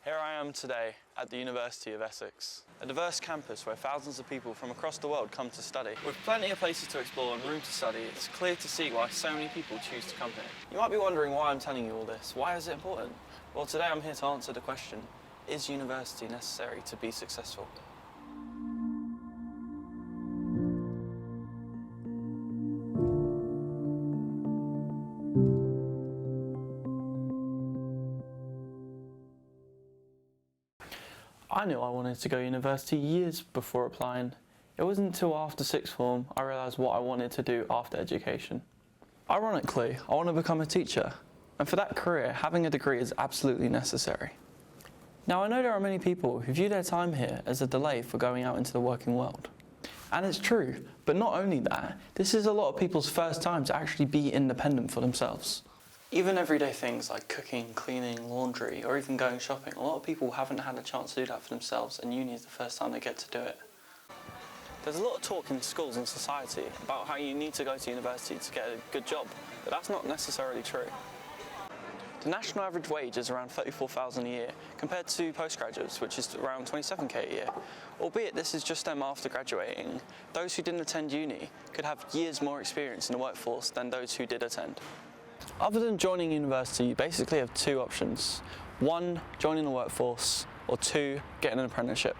Here I am today at the University of Essex, a diverse campus where thousands of people from across the world come to study. With plenty of places to explore and room to study, it's clear to see why so many people choose to come here. You might be wondering why I'm telling you all this. Why is it important? Well, today I'm here to answer the question, is university necessary to be successful? I knew I wanted to go to university years before applying. It wasn't until after sixth form I realised what I wanted to do after education. Ironically, I want to become a teacher, and for that career, having a degree is absolutely necessary. Now, I know there are many people who view their time here as a delay for going out into the working world. And it's true, but not only that, this is a lot of people's first time to actually be independent for themselves. Even everyday things like cooking, cleaning, laundry, or even going shopping, a lot of people haven't had a chance to do that for themselves, and uni is the first time they get to do it. There's a lot of talk in schools and society about how you need to go to university to get a good job, but that's not necessarily true. The national average wage is around $34,000 a year, compared to postgraduates, which is around $27k a year. Albeit this is just them after graduating, those who didn't attend uni could have years more experience in the workforce than those who did attend. Other than joining university, you basically have two options. One, joining the workforce, or two, getting an apprenticeship.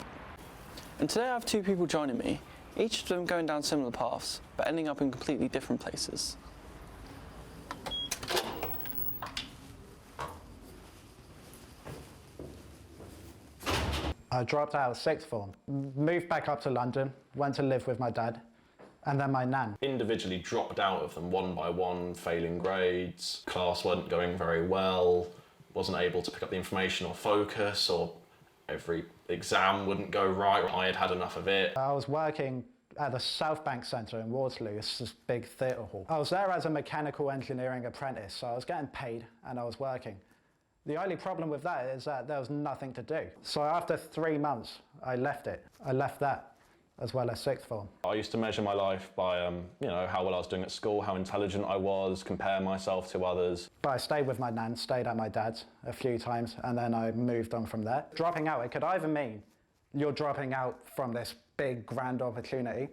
And today I have two people joining me, each of them going down similar paths, but ending up in completely different places. I dropped out of sixth form, moved back up to London, went to live with my dad, and then my nan. Individually dropped out of them one by one, failing grades, class wasn't going very well, wasn't able to pick up the information or focus, or every exam wouldn't go right, I had had enough of it. I was working at the South Bank Centre in Waterloo, it's this big theatre hall. I was there as a mechanical engineering apprentice, so I was getting paid and I was working. The only problem with that is that there was nothing to do. So after 3 months, I left it. I left that, as well as sixth form. I used to measure my life by, how well I was doing at school, how intelligent I was, compare myself to others. But I stayed with my nan, stayed at my dad's a few times, and then I moved on from there. Dropping out, it could either mean you're dropping out from this big, grand opportunity,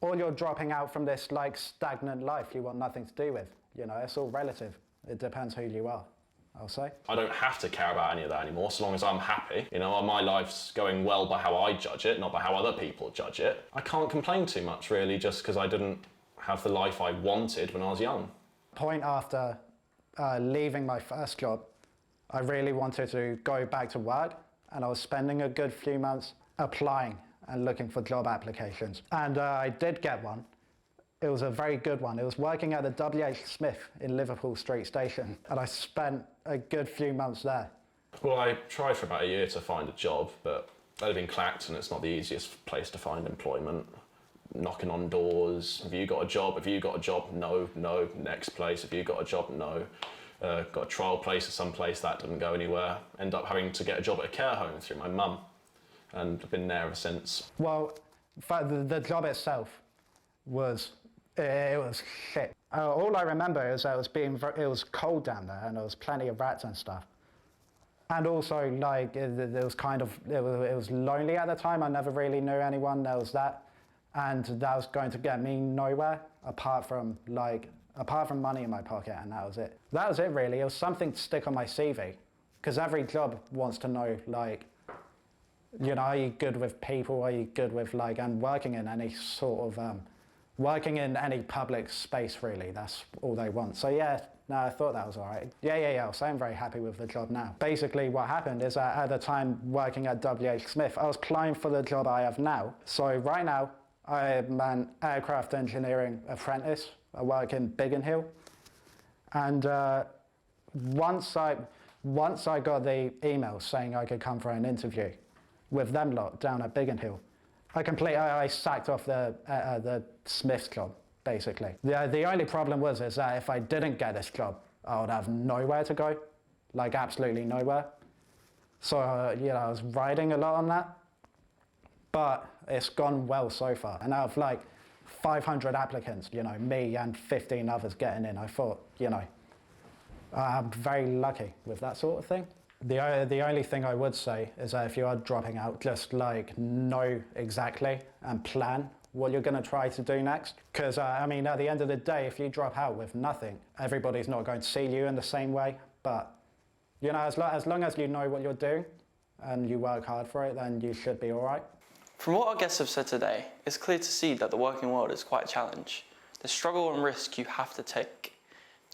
or you're dropping out from this, stagnant life you want nothing to do with. It's all relative. It depends who you are, I'll say. I don't have to care about any of that anymore, so long as I'm happy. My life's going well by how I judge it, not by how other people judge it. I can't complain too much, really, just because I didn't have the life I wanted when I was young. Point after leaving my first job, I really wanted to go back to work, and I was spending a good few months applying and looking for job applications. And I did get one. It was a very good one. It was working at the WH Smith in Liverpool Street Station, and I spent a good few months there. Well, I tried for about a year to find a job, but I live in Clacton, it's not the easiest place to find employment. Knocking on doors, have you got a job? Have you got a job? No, no. Next place, have you got a job? No. Got a trial place at some place, that didn't go anywhere. End up having to get a job at a care home through my mum, and I've been there ever since. Well, the job itself was shit. All I remember is that it was cold down there, and there was plenty of rats and stuff. And also, it was lonely at the time. I never really knew anyone. There was that, and that was going to get me nowhere apart from money in my pocket, and that was it. That was it, really. It was something to stick on my CV, because every job wants to know, are you good with people? Are you good with and working in any sort of working in any public space, really, that's all they want. So yeah, no, I thought that was all right. Yeah, so I'm very happy with the job now. Basically what happened is that at the time working at WH Smith, I was applying for the job I have now. So right now, I'm an aircraft engineering apprentice. I work in Biggin Hill. And once I got the email saying I could come for an interview with them lot down at Biggin Hill, I sacked off the Smith's job, basically. The only problem is that if I didn't get this job, I would have nowhere to go, absolutely nowhere. So, I was riding a lot on that, but it's gone well so far. And out of 500 applicants, me and 15 others getting in, I thought, I'm very lucky with that sort of thing. The only thing I would say is that if you are dropping out, just like know exactly and plan what you're going to try to do next. Because I mean, at the end of the day, if you drop out with nothing, everybody's not going to see you in the same way. But you know, as long as you know what you're doing and you work hard for it, then you should be all right. From what our guests have said today, it's clear to see that the working world is quite a challenge. The struggle and risk you have to take.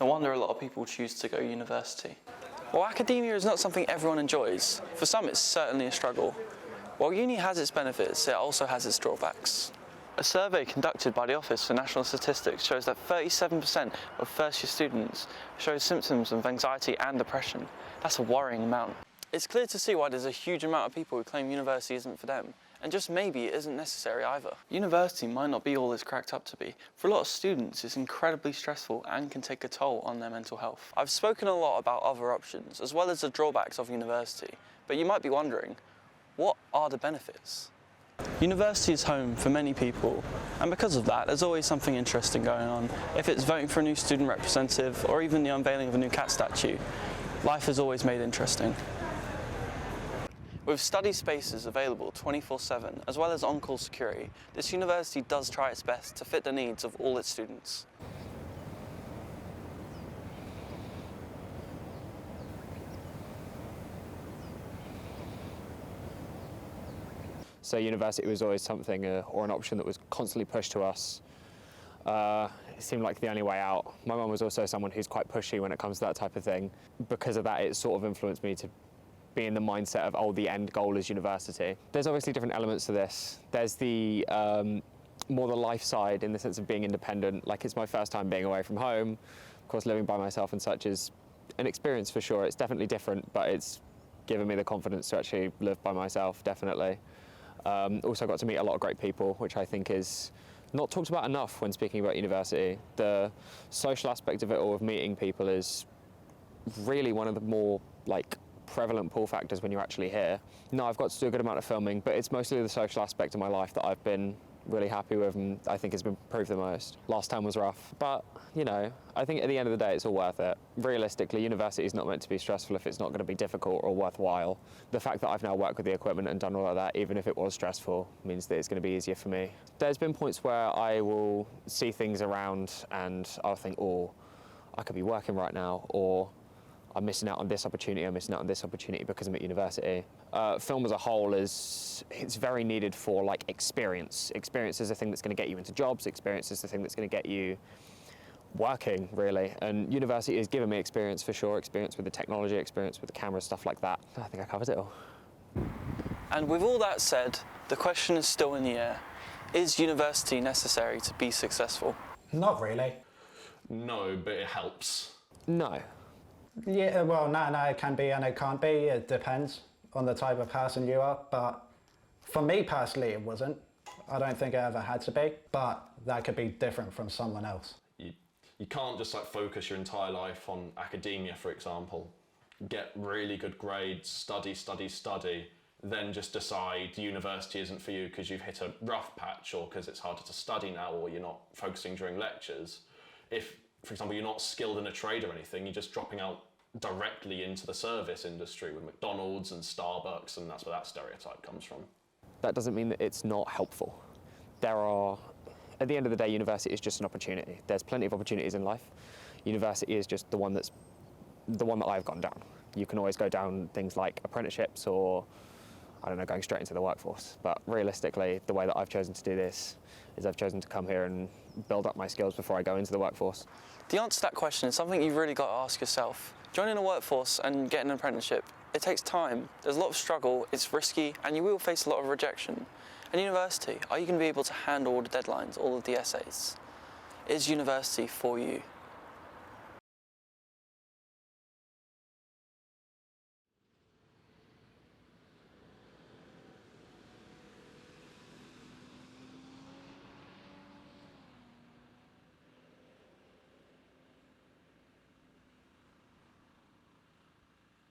No wonder a lot of people choose to go to university. While academia is not something everyone enjoys, for some it's certainly a struggle. While uni has its benefits, it also has its drawbacks. A survey conducted by the Office for National Statistics shows that 37% of first-year students show symptoms of anxiety and depression. That's a worrying amount. It's clear to see why there's a huge amount of people who claim university isn't for them, and just maybe it isn't necessary either. University might not be all it's cracked up to be. For a lot of students, it's incredibly stressful and can take a toll on their mental health. I've spoken a lot about other options, as well as the drawbacks of university, but you might be wondering, what are the benefits? University is home for many people, and because of that, there's always something interesting going on. If it's voting for a new student representative, or even the unveiling of a new cat statue, life is always made interesting. With study spaces available 24/7, as well as on-call security, this university does try its best to fit the needs of all its students. So university was always something or an option that was constantly pushed to us. It seemed like the only way out. My mum was also someone who's quite pushy when it comes to that type of thing. Because of that, it sort of influenced me to be in the mindset of, oh, the end goal is university. There's obviously different elements to this. There's the more the life side, in the sense of being independent. Like, it's my first time being away from home. Of course, living by myself and such is an experience for sure. It's definitely different, but it's given me the confidence to actually live by myself, definitely. Also got to meet a lot of great people, which I think is not talked about enough when speaking about university. The social aspect of it all, of meeting people, is really one of the more prevalent pull factors when you're actually here. No, I've got to do a good amount of filming, but it's mostly the social aspect of my life that I've been really happy with and I think has been proved the most. Last time was rough, but you know, I think at the end of the day it's all worth it. Realistically, university is not meant to be stressful if it's not going to be difficult or worthwhile. The fact that I've now worked with the equipment and done all of that, even if it was stressful, means that it's going to be easier for me. There's been points where I will see things around and I'll think, oh, I could be working right now, or I'm missing out on this opportunity, I'm missing out on this opportunity because I'm at university. Film as a whole it's very needed for experience. Experience is the thing that's going to get you into jobs, experience is the thing that's going to get you working, really. And university has given me experience for sure, experience with the technology, experience with the camera, stuff like that. I think I covered it all. And with all that said, the question is still in the air. Is university necessary to be successful? Not really. No, but it helps. No. Yeah, well, no, it can be and it can't be. It depends on the type of person you are. But for me personally, it wasn't. I don't think it ever had to be, but that could be different from someone else. You can't just focus your entire life on academia, for example. Get really good grades, study, then just decide university isn't for you because you've hit a rough patch or because it's harder to study now or you're not focusing during lectures. If, for example, you're not skilled in a trade or anything, you're just dropping out directly into the service industry with McDonald's and Starbucks, and that's where that stereotype comes from. That doesn't mean that it's not helpful. At the end of the day, university is just an opportunity. There's plenty of opportunities in life. University is just the one that I've gone down. You can always go down things like apprenticeships or, I don't know, going straight into the workforce. But realistically, the way that I've chosen to do this is I've chosen to come here and build up my skills before I go into the workforce. The answer to that question is something you've really got to ask yourself. Joining a workforce and getting an apprenticeship, it takes time. There's a lot of struggle, it's risky, and you will face a lot of rejection. And university, are you going to be able to handle all the deadlines, all of the essays? Is university for you?